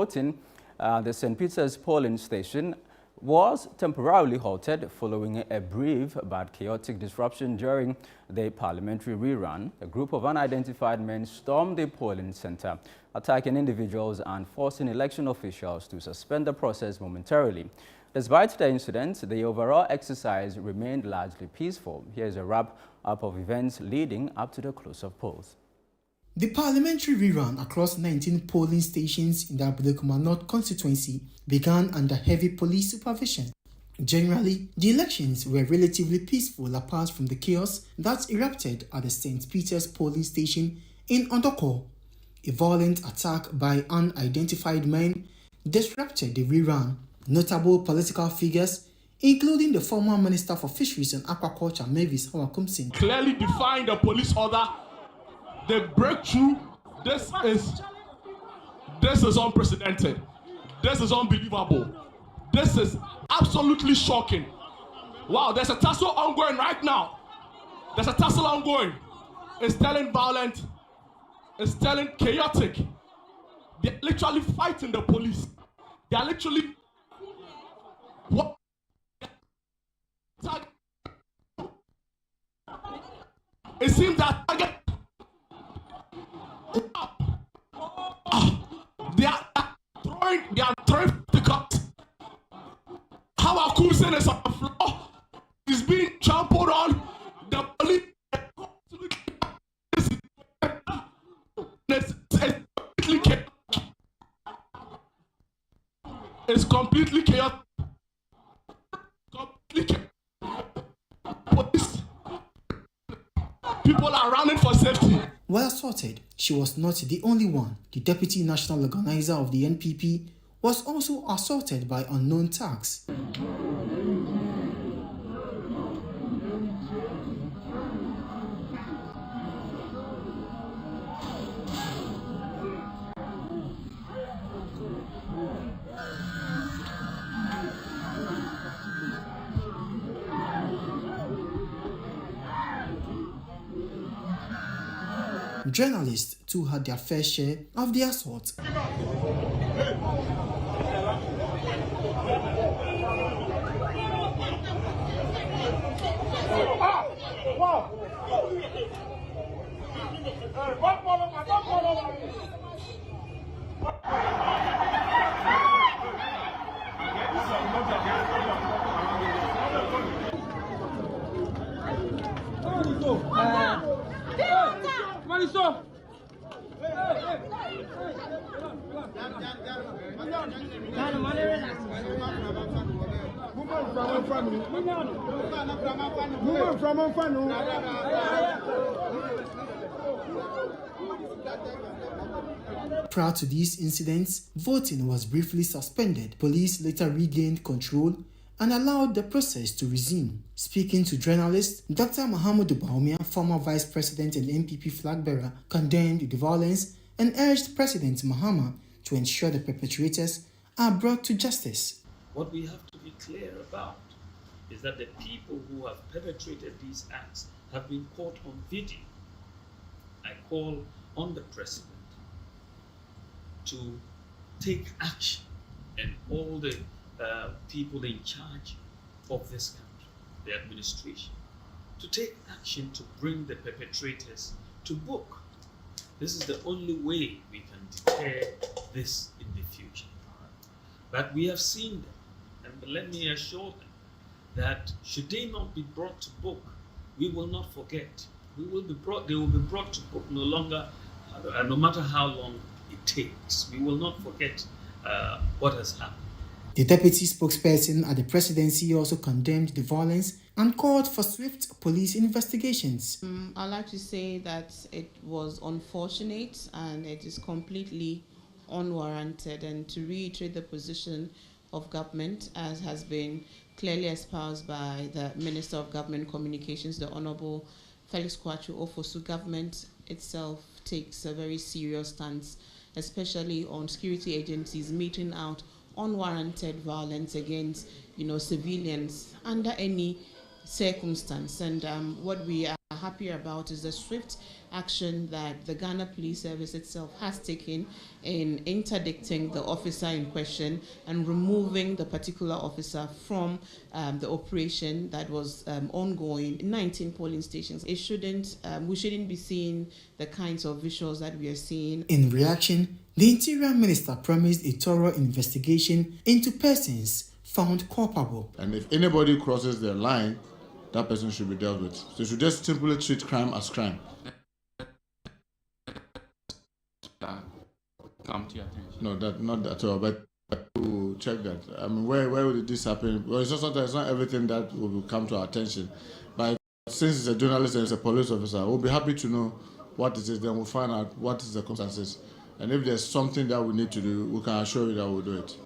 Voting at the St. Peter's polling station was temporarily halted following a brief but chaotic disruption during the parliamentary rerun. A group of unidentified men stormed the polling center, attacking individuals and forcing election officials to suspend the process momentarily. Despite the incident, the overall exercise remained largely peaceful. Here's a wrap-up of events leading up to the close of polls. The parliamentary rerun across 19 polling stations in the Ablekuma North constituency began under heavy police supervision. Generally, the elections were relatively peaceful apart from the chaos that erupted at the St. Peter's polling station in Ondoko. A violent attack by unidentified men disrupted the rerun. Notable political figures, including the former Minister for Fisheries and Aquaculture, Mavis Hawakumsin, clearly defined the police order. The breakthrough, this is unprecedented. This is unbelievable. This is absolutely shocking. Wow, there's a tussle ongoing right now. There's a tussle ongoing. It's telling violent. It's telling chaotic. They're literally fighting the police. They are literally what? It seems that they are throwing the cups. How our Kusin is on the floor is being trampled on. The police is completely chaotic. People are running for safety. While assaulted, she was not the only one. The deputy national organizer of the NPP was also assaulted by unknown thugs. Journalists too had their fair share of the assault. Prior to these incidents, voting was briefly suspended. Police later regained control and allowed the process to resume. Speaking to journalists, Dr. Mahamudu Bawumia, former vice president and NPP flag bearer, condemned the violence and urged President Mahama to ensure the perpetrators are brought to justice. What we have to be clear about is that the people who have perpetrated these acts have been caught on video. I call on the president to take action, and all the people in charge of this country, the administration, to take action to bring the perpetrators to book. This is the only way we can deter this in the future. But we have seen them, and let me assure them that should they not be brought to book, we will not forget. They will be brought to book no matter how long it takes. We will not forget what has happened. The deputy spokesperson at the presidency also condemned the violence and called for swift police investigations. I'd like to say that it was unfortunate and it is completely unwarranted, and to reiterate the position of government as has been clearly espoused by the Minister of Government Communications, the Honorable Felix Kwachu Ofosu. Government itself takes a very serious stance, especially on security agencies meting out unwarranted violence against civilians under any circumstance. And what we are happy about is the swift action that the Ghana Police Service itself has taken in interdicting the officer in question and removing the particular officer from the operation that was ongoing in 19 polling stations. We shouldn't be seeing the kinds of visuals that we are seeing. In reaction, the Interior Minister promised a thorough investigation into persons found culpable. And if anybody crosses the line, that person should be dealt with. So you should just simply treat crime as crime. Come to your attention. No, not at all. But to check that. I mean, where would this happen? Well, it's not everything that will come to our attention. But since it's a journalist and it's a police officer, we'll be happy to know what it is. Then we'll find out what is the circumstances. And if there's something that we need to do, we can assure you that we'll do it.